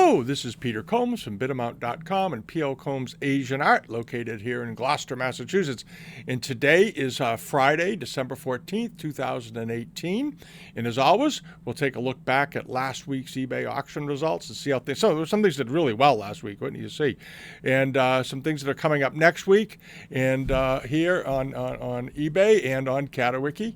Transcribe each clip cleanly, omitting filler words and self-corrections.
Hello, this is Peter Combs from Bitamount.com and P.O. Combs Asian Art, located here in Gloucester, Massachusetts. And today is Friday, December 14th, 2018. And as always, we'll take a look back at last week's eBay auction results and see how things. So there were some things that did really well last week, wouldn't you see? And some things that are coming up next week, and here on eBay and on Catawiki.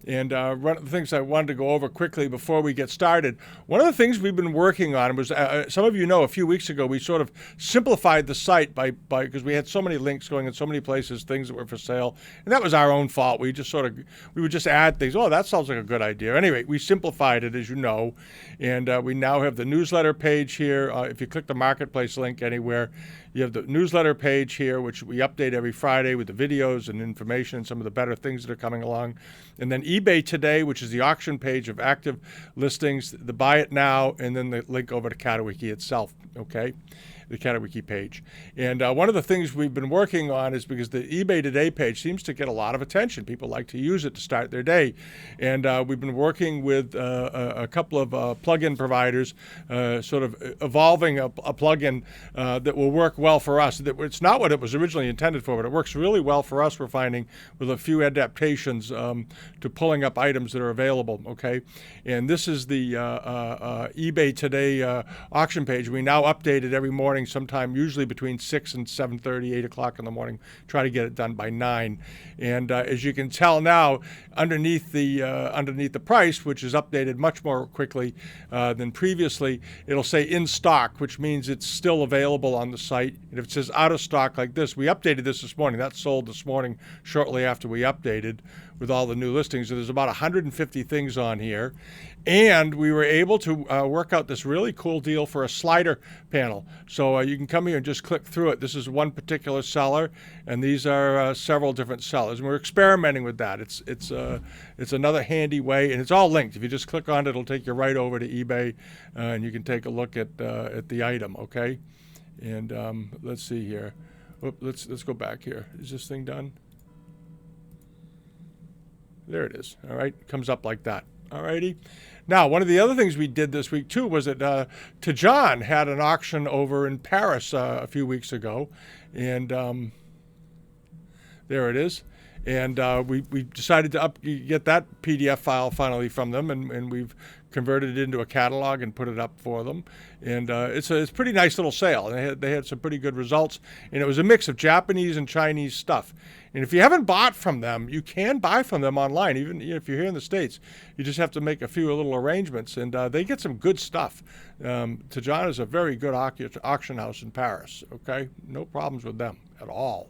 And one of the things I wanted to go over quickly before we get started, one of the things we've been working on was, some of you know, a few weeks ago, we sort of simplified the site because we had so many links going in so many places, things that were for sale. And that was our own fault. We would just add things. Oh, that sounds like a good idea. Anyway, we simplified it, as you know. And we now have the newsletter page here. If you click the marketplace link anywhere, you have the newsletter page here, which we update every Friday with the videos and information and some of the better things that are coming along. And then eBay Today, which is the auction page of active listings, the Buy It Now, and then the link over to Catawiki itself, okay? The Catawiki page. And one of the things we've been working on is because the eBay Today page seems to get a lot of attention. People like to use it to start their day. And we've been working with a couple of plugin providers, sort of evolving a plugin that will work well for us. It's not what it was originally intended for, but it works really well for us, we're finding, with a few adaptations to pulling up items that are available, okay? And this is the eBay Today auction page. We now update it every morning, sometime usually between 6 and 7:30, 8 o'clock in the morning. Try to get it done by 9. And as you can tell now, underneath the price, which is updated much more quickly than previously, it'll say in stock, which means it's still available on the site. And if it says out of stock like this, we updated this morning. That sold this morning shortly after we updated with all the new listings. So there's about 150 things on here. And we were able to work out this really cool deal for a slider panel. So you can come here and just click through it. This is one particular seller, and these are several different sellers. And we're experimenting with that. It's another handy way, and it's all linked. If you just click on it, it'll take you right over to eBay, and you can take a look at the item, okay? And let's see here. Let's go back here. Is this thing done? There it is. All right, comes up like that. All righty. Now, one of the other things we did this week, too, was that Tajan had an auction over in Paris a few weeks ago. And there it is. And we decided to get that PDF file finally from them, and we've converted it into a catalog and put it up for them. And it's a pretty nice little sale. They had some pretty good results. And it was a mix of Japanese and Chinese stuff. And if you haven't bought from them, you can buy from them online. Even if you're here in the States, you just have to make a few little arrangements. And they get some good stuff. Tajan is a very good auction house in Paris. Okay? No problems with them at all.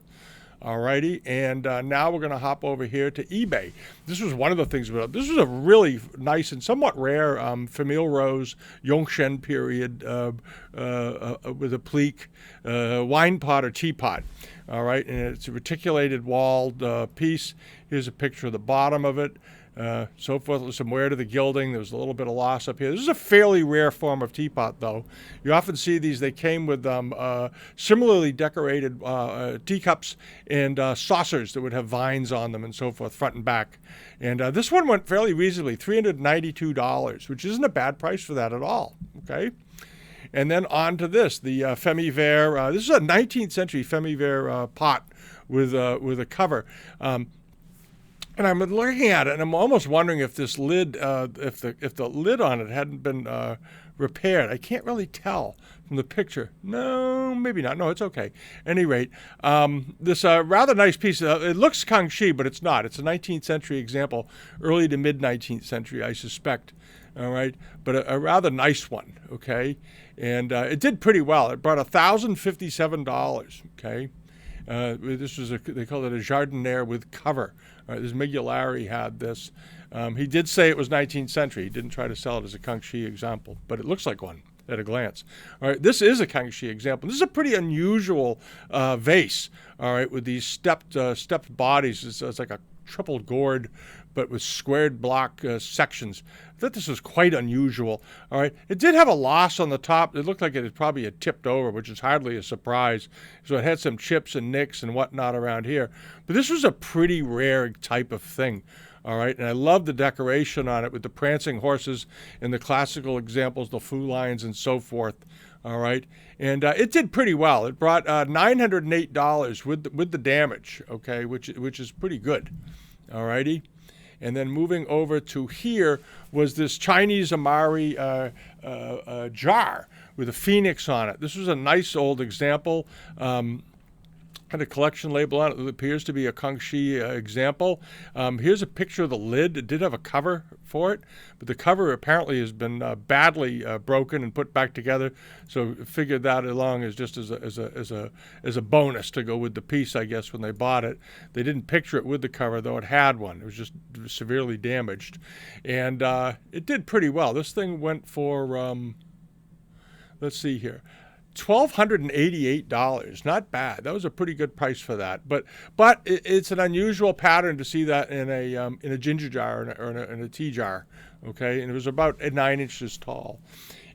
Alrighty, and now we're going to hop over here to eBay. This was one of the things. This was a really nice and somewhat rare Famille Rose Yongchen period with a plique wine pot or teapot. All right, and it's a reticulated walled piece. Here's a picture of the bottom of it. So forth, with some wear to the gilding. There was a little bit of loss up here. This is a fairly rare form of teapot, though. You often see these. They came with similarly decorated teacups and saucers that would have vines on them and so forth, front and back. And this one went fairly reasonably, $392, which isn't a bad price for that at all, okay? And then on to this, the Femi-Vert. This is a 19th century Femi-Vert pot with a cover. And I'm looking at it, and I'm almost wondering if this lid, if the lid on it hadn't been repaired. I can't really tell from the picture. No, maybe not. No, it's okay. At any rate, this rather nice piece. It looks Kangxi, but it's not. It's a 19th century example, early to mid 19th century, I suspect. All right, but a rather nice one. Okay, and it did pretty well. It brought $1,057. Okay. This was they call it a jardiniere with cover. This Migulari had this. He did say it was 19th century. He didn't try to sell it as a Kangxi example, but it looks like one at a glance. All right, this is a Kangxi example. This is a pretty unusual vase. All right, with these stepped bodies. It's like a triple gourd, but with squared block sections. I thought this was quite unusual. All right, it did have a loss on the top. It looked like it probably had tipped over, which is hardly a surprise. So it had some chips and nicks and whatnot around here. But this was a pretty rare type of thing. All right, and I love the decoration on it with the prancing horses and the classical examples, the Fu lions and so forth. All right, and it did pretty well. It brought $908 with the damage, okay, which is pretty good. All righty, and then moving over to here was this Chinese Amari jar with a phoenix on it. This was a nice old example. Had a collection label on it that appears to be a Kangxi example. Here's a picture of the lid. It did have a cover for it, but the cover apparently has been badly broken and put back together. So figured that along as just as a bonus to go with the piece, I guess, when they bought it. They didn't picture it with the cover, though it had one. It was just severely damaged, and it did pretty well. This thing went for let's see here. $1,288, not bad. That was a pretty good price for that. But it's an unusual pattern to see that in a ginger jar or in a tea jar, okay? And it was about 9 inches tall.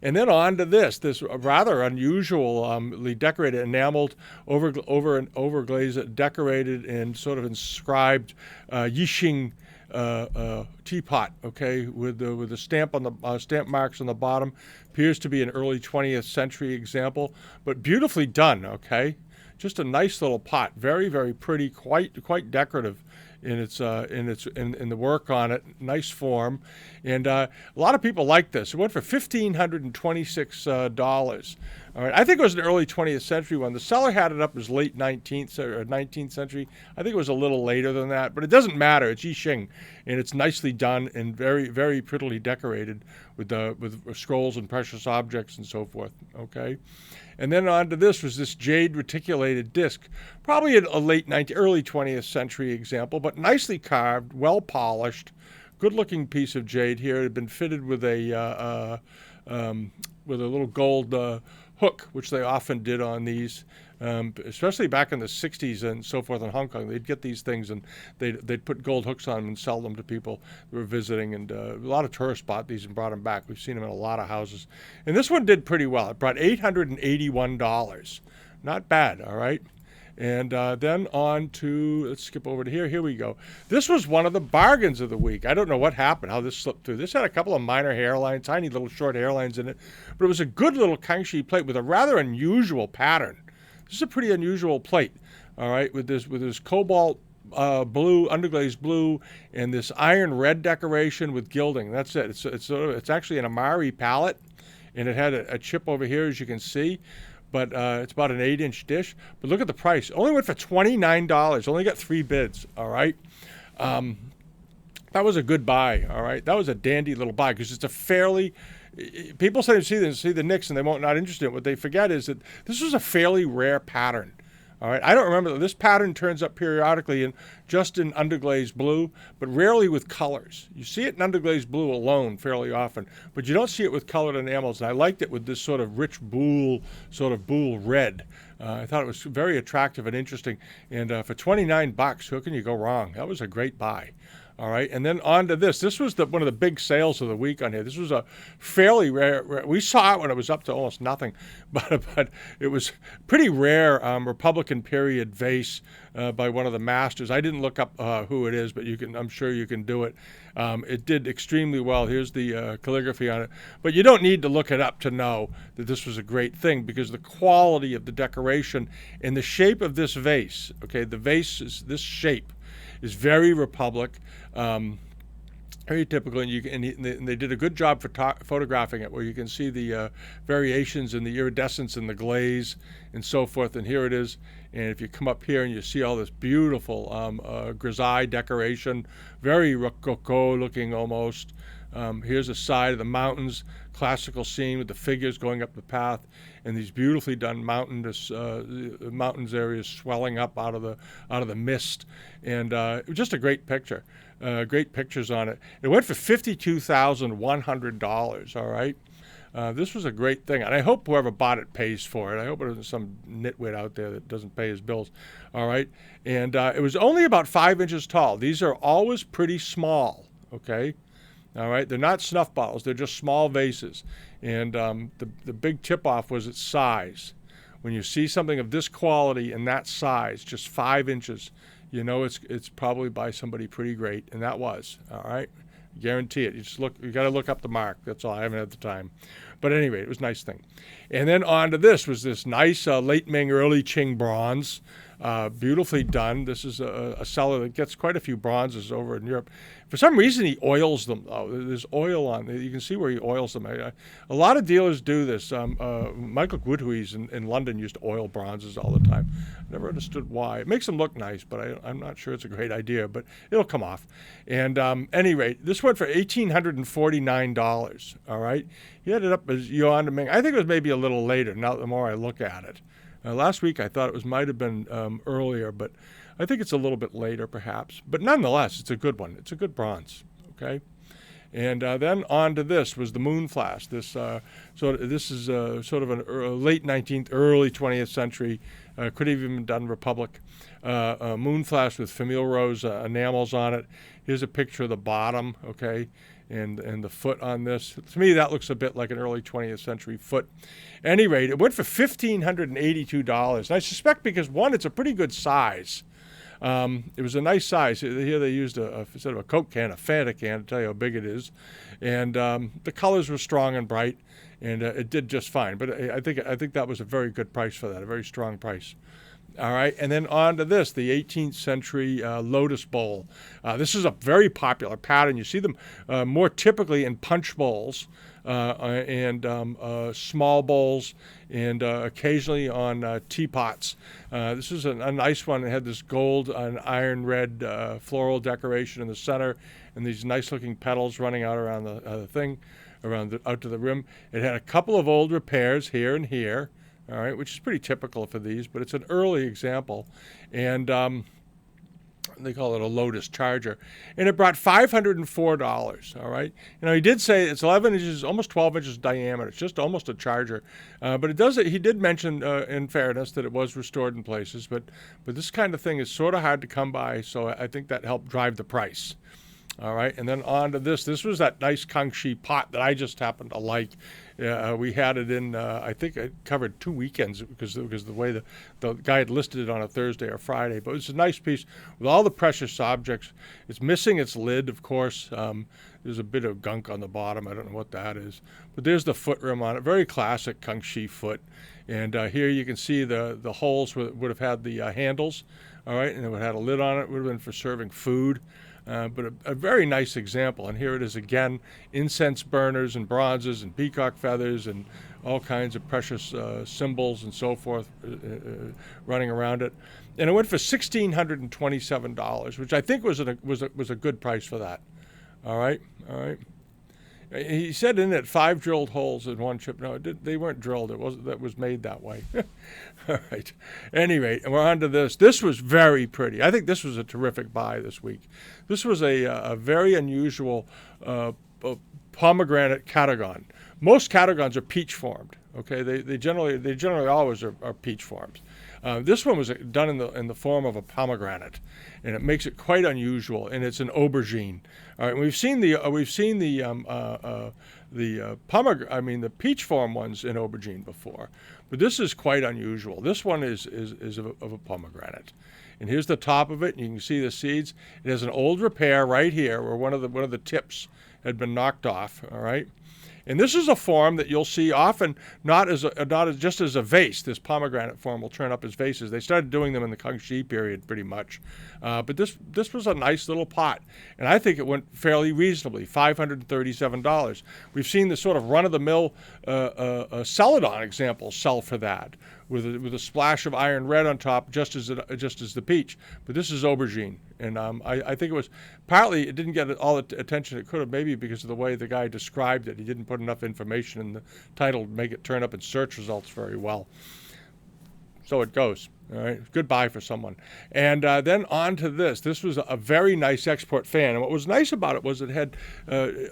And then on to this rather unusually decorated, enameled, overglazed, decorated, and sort of inscribed Yixing teapot, okay, with the stamp on the stamp marks on the bottom. Appears to be an early 20th century example, but beautifully done, okay. Just a nice little pot, very, very pretty, quite decorative in the work on it. Nice form, and a lot of people like this. It went for $1,526. All right, I think it was an early 20th century one. The seller had it up as late 19th or 19th century. I think it was a little later than that, but it doesn't matter. It's Yixing, and it's nicely done and very, very prettily decorated with scrolls and precious objects and so forth. Okay, and then on to this was this jade reticulated disc, probably a early 20th century example, but nicely carved, well polished, good-looking piece of jade here. It had been fitted with a little gold hook, which they often did on these, especially back in the 60s and so forth in Hong Kong. They'd get these things and they'd put gold hooks on them and sell them to people who were visiting. And a lot of tourists bought these and brought them back. We've seen them in a lot of houses. And this one did pretty well. It brought $881. Not bad, all right? And then on to, let's skip over to here. Here we go. This was one of the bargains of the week. I don't know what happened, how this slipped through. This had a couple of minor hairlines, tiny little short hairlines in it, but it was a good little Kangxi plate with a rather unusual pattern. This is a pretty unusual plate, all right, with this cobalt blue, underglazed blue, and this iron red decoration with gilding. That's it. It's actually an Amari palette, and it had a chip over here, as you can see. But it's about an 8-inch dish. But look at the price. Only went for $29. Only got 3 bids, all right? That was a good buy, all right? That was a dandy little buy because it's a fairly... People say see the Knicks and they won't not interested in it. What they forget is that this was a fairly rare pattern. All right, I don't remember. This pattern turns up periodically just in underglazed blue, but rarely with colors. You see it in underglazed blue alone fairly often, but you don't see it with colored enamels. And I liked it with this sort of rich boule red. I thought it was very attractive and interesting. And for $29, who can you go wrong? That was a great buy. All right, and then on to this. This was one of the big sales of the week on here. This was a fairly rare. We saw it when it was up to almost nothing, but it was pretty rare Republican period vase by one of the masters. I didn't look up who it is, but I'm sure you can do it. It did extremely well. Here's the calligraphy on it, but you don't need to look it up to know that this was a great thing because the quality of the decoration and the shape of this vase. Okay, the vase is this shape. Is very Republic, very typical, and they did a good job photographing it, where you can see the variations in the iridescence and the glaze and so forth. And here it is. And if you come up here and you see all this beautiful grisaille decoration, very Rococo looking almost. Here's a side of the mountains, classical scene with the figures going up the path, and these beautifully done mountains areas swelling up out of the mist, and just a great picture. Great pictures on it. It went for $52,100. All right. This was a great thing, and I hope whoever bought it pays for it. I hope it isn't some nitwit out there that doesn't pay his bills. All right. And it was only about 5 inches tall. These are always pretty small. Okay. All right, they're not snuff bottles. They're just small vases. And the big tip-off was its size. When you see something of this quality and that size, just 5 inches, you know it's probably by somebody pretty great, and that was. All right, Guarantee it. You got to look up the mark. That's all. I haven't had the time. But anyway, it was a nice thing. And then on to this was this nice late Ming, early Qing bronze. Beautifully done. This is a seller that gets quite a few bronzes over in Europe. For some reason, he oils them. There's oil on there. You can see where he oils them. A lot of dealers do this. Michael Goodhuis in London used to oil bronzes all the time. Never understood why. It makes them look nice, but I'm not sure it's a great idea, but it'll come off. And any rate, this went for $1,849, all right? He ended up as Yuan to Ming. I think it was maybe a little later, now the more I look at it. Last week I thought it might have been earlier, but I think it's a little bit later perhaps. But nonetheless, it's a good one. It's a good bronze, okay? And then on to this was the moon flash. This is sort of a late 19th, early 20th century, could have even been done Republic, moon flash with Famille Rose enamels on it. Here's a picture of the bottom, okay? And the foot on this. To me, that looks a bit like an early 20th century foot. At any rate, it went for $1,582. And I suspect because, one, it's a pretty good size. It was a nice size. Here they used instead of a Coke can, a Fanta can to tell you how big it is. And the colors were strong and bright, and it did just fine. But I think that was a very good price for that, a very strong price. All right, and then on to this, the 18th century lotus bowl. This is a very popular pattern. You see them more typically in punch bowls and small bowls and occasionally on teapots. This is a nice one. It had this gold and iron red floral decoration in the center and these nice-looking petals running out around the thing, out to the rim. It had a couple of old repairs here and here. All right, which is pretty typical for these, but it's an early example. And they call it a Lotus Charger. And it brought $504, all right? You know, he did say it's 11 inches, almost 12 inches diameter. It's just almost a Charger. But he did mention, in fairness, that it was restored in places. But this kind of thing is sort of hard to come by, so I think that helped drive the price. All right, and then on to this. This was that nice Kangxi pot that I just happened to like. We had it in, I think it covered 2 weekends because the way the guy had listed it on a Thursday or Friday. But it's a nice piece with all the precious objects. It's missing its lid, of course. There's a bit of gunk on the bottom. I don't know what that is. But there's the foot rim on it. Very classic Kangxi foot. And here you can see the holes would have had the handles. All right, and it would have had a lid on it. It would have been for serving food. But a very nice example. And here it is again, incense burners and bronzes and peacock feathers and all kinds of precious symbols and so forth running around it. And it went for $1,627, which I think was a good price for that. All right. He said in it 5 drilled holes in one chip. No, they weren't drilled. That was made that way. All right. Anyway, and we're on to this. This was very pretty. I think this was a terrific buy this week. This was a very unusual pomegranate catagon. Most catagons are peach formed. Okay, they generally always are peach formed. This one was done in the form of a pomegranate, and it makes it quite unusual. And it's an aubergine. All right, we've seen the peach form ones in aubergine before, but this is quite unusual. This one is of a pomegranate, and here's the top of it. And you can see the seeds. It has an old repair right here where one of the tips had been knocked off. All right. And this is a form that you'll see often not just as a vase. This pomegranate form will turn up as vases. They started doing them in the Kangxi period pretty much. But this was a nice little pot. And I think it went fairly reasonably, $537. We've seen the sort of run-of-the-mill Celadon examples sell for that, with a splash of iron red on top, just as the peach. But this is aubergine. And I think it was partly it didn't get all the attention it could have, maybe because of the way the guy described it. He didn't put enough information in the title to make it turn up in search results very well. So it goes. All right, good buy for someone. And then on to this. This was a very nice export fan. And what was nice about it was it had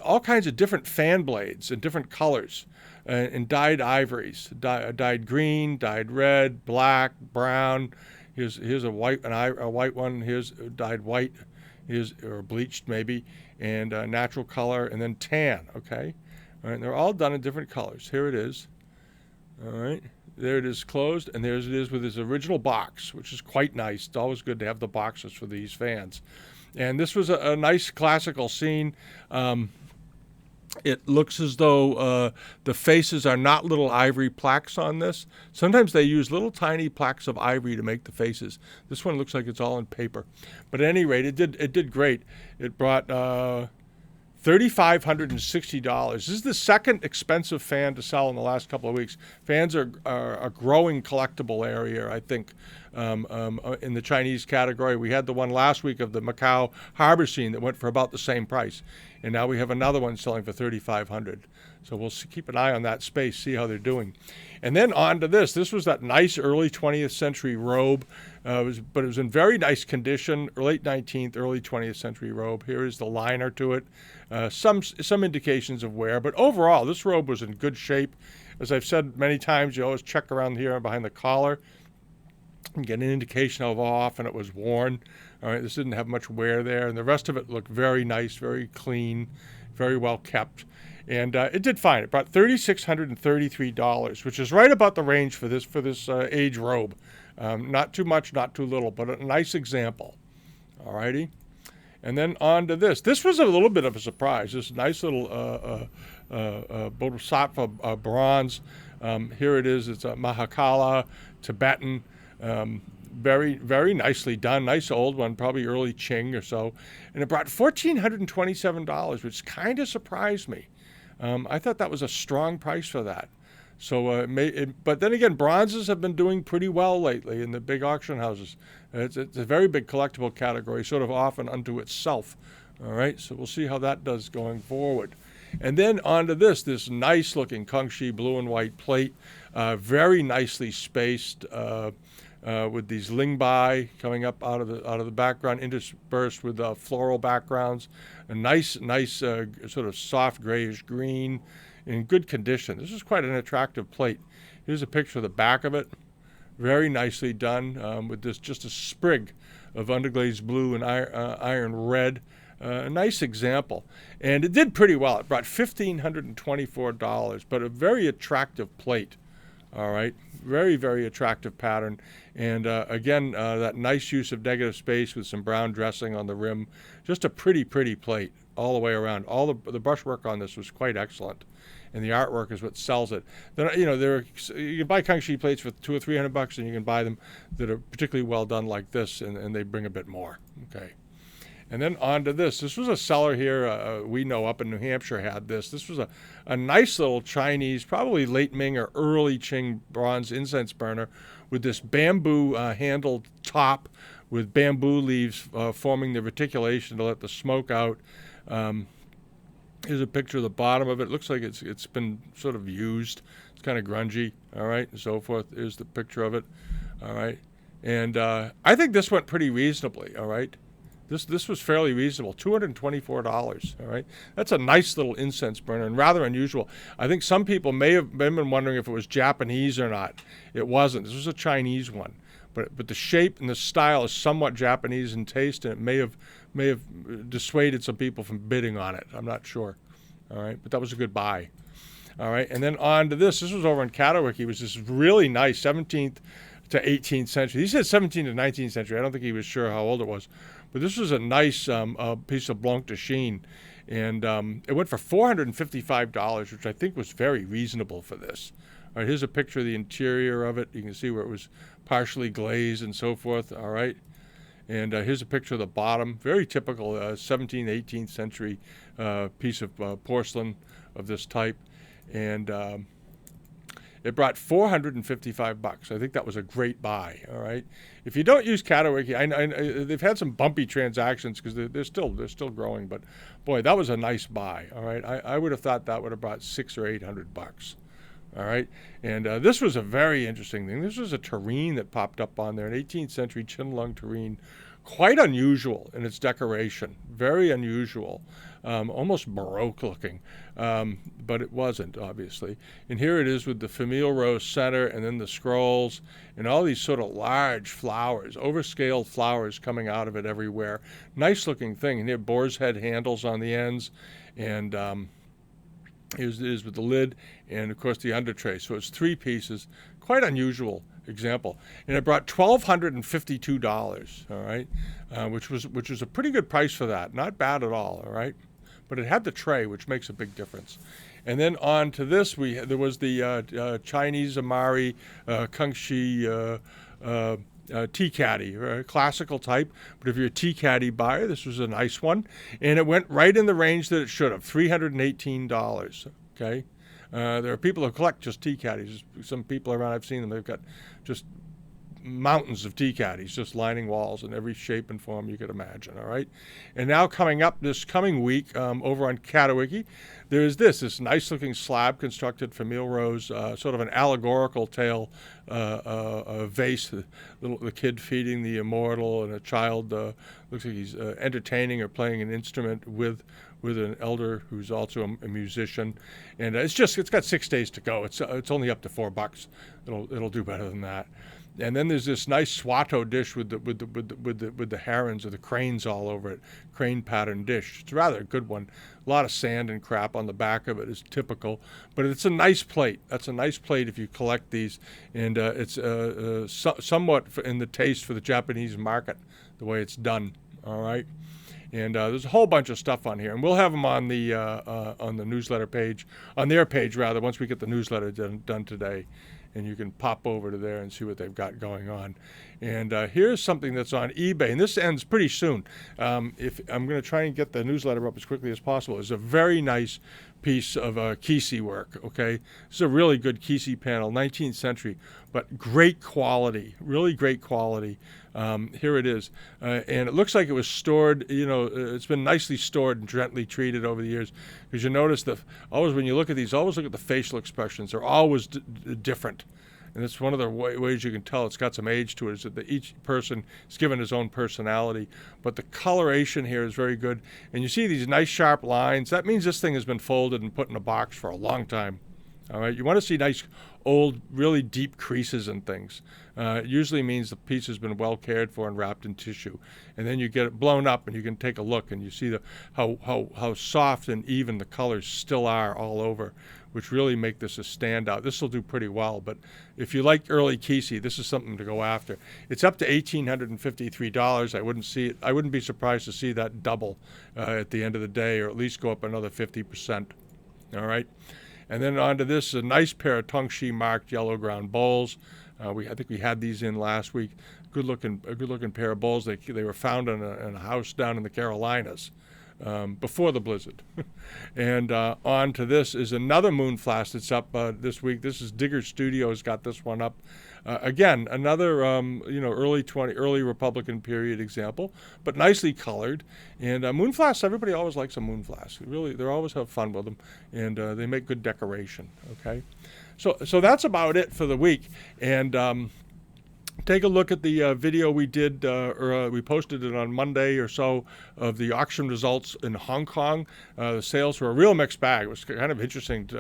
all kinds of different fan blades in different colors and dyed ivories, dyed green, dyed red, black, brown. Here's a white one. Here's dyed white, or bleached maybe, and natural color, and then tan. Okay, all right. And they're all done in different colors. Here it is. All right, there it is closed, and there it is with its original box, which is quite nice. It's always good to have the boxes for these fans. And this was a nice classical scene. It looks as though the faces are not little ivory plaques on this. Sometimes they use little tiny plaques of ivory to make the faces. This one looks like it's all in paper. But at any rate, it did great. It brought $3,560. This is the second expensive fan to sell in the last couple of weeks. Fans are a growing collectible area, I think, in the Chinese category. We had the one last week of the Macau harbor scene that went for about the same price. And now we have another one selling for $3,500. So we'll keep an eye on that space, see how they're doing. And then on to this. This was that nice early 20th century robe, but it was in very nice condition, late 19th, early 20th century robe. Here is the liner to it. Some indications of wear, but overall, this robe was in good shape. As I've said many times, you always check around here and behind the collar and get an indication of how often it was worn. All right, this didn't have much wear there, and the rest of it looked very nice, very clean, very well kept. And it did fine. It brought $3,633, which is right about the range for this age robe. Not too much, not too little, but a nice example. All righty. And then on to this. This was a little bit of a surprise. This nice little Bodhisattva bronze. Here it is. It's a Mahakala, Tibetan. Very, very nicely done. Nice old one, probably early Qing or so. And it brought $1,427, which kind of surprised me. I thought that was a strong price for that. So, but then again, bronzes have been doing pretty well lately in the big auction houses. It's a very big collectible category, sort of often unto itself. All right, so we'll see how that does going forward. And then onto this nice looking Kangxi blue and white plate, very nicely spaced, with these lingbai coming up out of the background, interspersed with floral backgrounds. A nice sort of soft grayish green, in good condition. This is quite an attractive plate. Here's a picture of the back of it. Very nicely done, with this just a sprig of underglazed blue and iron red. A nice example. And it did pretty well. It brought $1,524, but a very attractive plate. All right, very, very attractive pattern. And again, that nice use of negative space with some brown dressing on the rim. Just a pretty, pretty plate all the way around. All the brushwork on this was quite excellent. And the artwork is what sells it. Then, you can buy Kangxi plates for $200 or $300, and you can buy them that are particularly well done like this, and they bring a bit more. Okay. And then on to this. This was a seller here we know up in New Hampshire had this. This was a nice little Chinese, probably late Ming or early Qing bronze incense burner with this bamboo handled top with bamboo leaves forming the reticulation to let the smoke out. Here's a picture of the bottom of it. It looks like it's been sort of used. It's kind of grungy, all right, and so forth. Here's the picture of it, all right. And I think this went pretty reasonably, all right. This was fairly reasonable, $224, all right. That's a nice little incense burner and rather unusual. I think some people may have been wondering if it was Japanese or not. It wasn't. This was a Chinese one. But the shape and the style is somewhat Japanese in taste, and it may have dissuaded some people from bidding on it. I'm not sure. All right, but that was a good buy. All right, and then on to this. This was over in Catterick. It was this really nice 17th to 18th century. He said 17th to 19th century. I don't think he was sure how old it was. But this was a nice piece of Blanc de Chine. And it went for $455, which I think was very reasonable for this. All right, here's a picture of the interior of it. You can see where it was partially glazed and so forth. All right. And here's a picture of the bottom. Very typical 17th, 18th century piece of porcelain of this type. And it brought $455. I think that was a great buy. All right. If you don't use Catterick, I they've had some bumpy transactions because they're still growing. But boy, that was a nice buy. All right. I would have thought that would have brought $600 or $800. All right, and this was a very interesting thing. This was a terrine that popped up on there, an 18th century Qianlong terrine, quite unusual in its decoration, very unusual, almost Baroque looking, but it wasn't, obviously. And here it is with the Famille Rose center and then the scrolls and all these sort of large flowers, overscaled flowers coming out of it everywhere. Nice looking thing. And here boar's head handles on the ends, and Here's it is with the lid and, of course, the under tray. So it's three pieces. Quite unusual example, and it brought $1,252. All right, which was a pretty good price for that. Not bad at all. All right, but it had the tray, which makes a big difference. And then on to this, there was the Chinese Amari Kangxi tea caddy, classical type. But if you're a tea caddy buyer, this was a nice one, and it went right in the range that it should have, $318. Okay. There are people who collect just tea caddies. Some people around, I've seen them, they've got just mountains of tea caddies just lining walls in every shape and form you could imagine, all right? And now coming up this coming week over on Catawiki, there's this nice looking slab constructed for Millrose, sort of an allegorical tale vase, the kid feeding the immortal, and a child looks like he's entertaining or playing an instrument with an elder who's also a musician, and it's got 6 days to go. It's only up to $4. It'll do better than that. And then there's this nice Swato dish with the herons or the cranes all over it, crane pattern dish. It's rather a good one. A lot of sand and crap on the back of it is typical, but it's a nice plate. That's a nice plate if you collect these, and it's somewhat in the taste for the Japanese market, the way it's done. All right. And there's a whole bunch of stuff on here, and we'll have them on the newsletter page, on their page rather, once we get the newsletter done today. And you can pop over to there and see what they've got going on. And here's something that's on eBay, and this ends pretty soon. If I'm going to try and get the newsletter up as quickly as possible. It's a very nice piece of Kisi work, okay? This is a really good Kisi panel, 19th century, but great quality, really great quality. Here it is. And it looks like it was stored, it's been nicely stored and gently treated over the years. Because you notice that always when you look at these, always look at the facial expressions. They're always different. And it's one of the ways you can tell it's got some age to it, is that each person is given his own personality. But the coloration here is very good. And you see these nice sharp lines. That means this thing has been folded and put in a box for a long time. All right, you want to see nice, old, really deep creases and things. It usually means the piece has been well cared for and wrapped in tissue. And then you get it blown up, and you can take a look, and you see how soft and even the colors still are all over, which really make this a standout. This will do pretty well, but if you like early Kisi, this is something to go after. It's up to $1,853. I wouldn't be surprised to see that double at the end of the day, or at least go up another 50%. All right. And then onto this, a nice pair of Tongxi marked yellow ground bowls. I think we had these in last week. A good looking pair of bowls. They were found in a house down in the Carolinas before the blizzard. And on to this is another Moonflask that's up this week. This is Digger Studios got this one up. Again, another early Republican period example, but nicely colored. And Moonflasks, everybody always likes a Moonflask. Really, they always have fun with them, and they make good decoration. Okay, so that's about it for the week. And take a look at the video we did, we posted it on Monday or so, of the auction results in Hong Kong. The sales were a real mixed bag. It was kind of interesting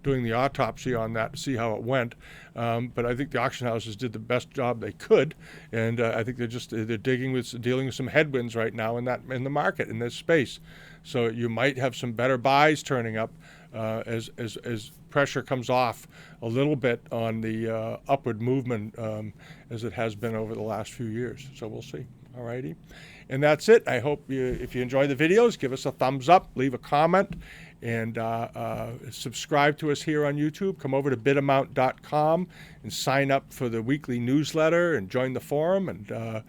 doing the autopsy on that to see how it went. But I think the auction houses did the best job they could, and I think they're dealing with some headwinds right now in the market, in this space. So you might have some better buys turning up as pressure comes off a little bit on the upward movement as it has been over the last few years. So we'll see. All righty. And that's it. I hope if you enjoy the videos, give us a thumbs up, leave a comment, and subscribe to us here on YouTube. Come over to bidamount.com and sign up for the weekly newsletter and join the forum and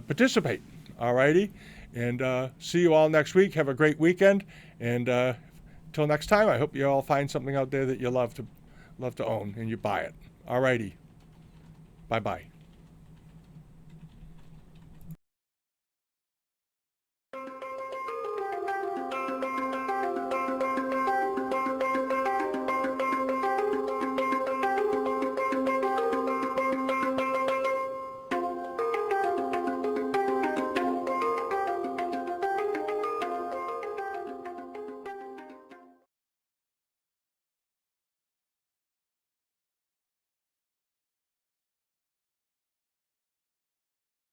participate. All righty. And see you all next week. Have a great weekend. And until next time, I hope you all find something out there that you love to own and you buy it. All righty. Bye-bye.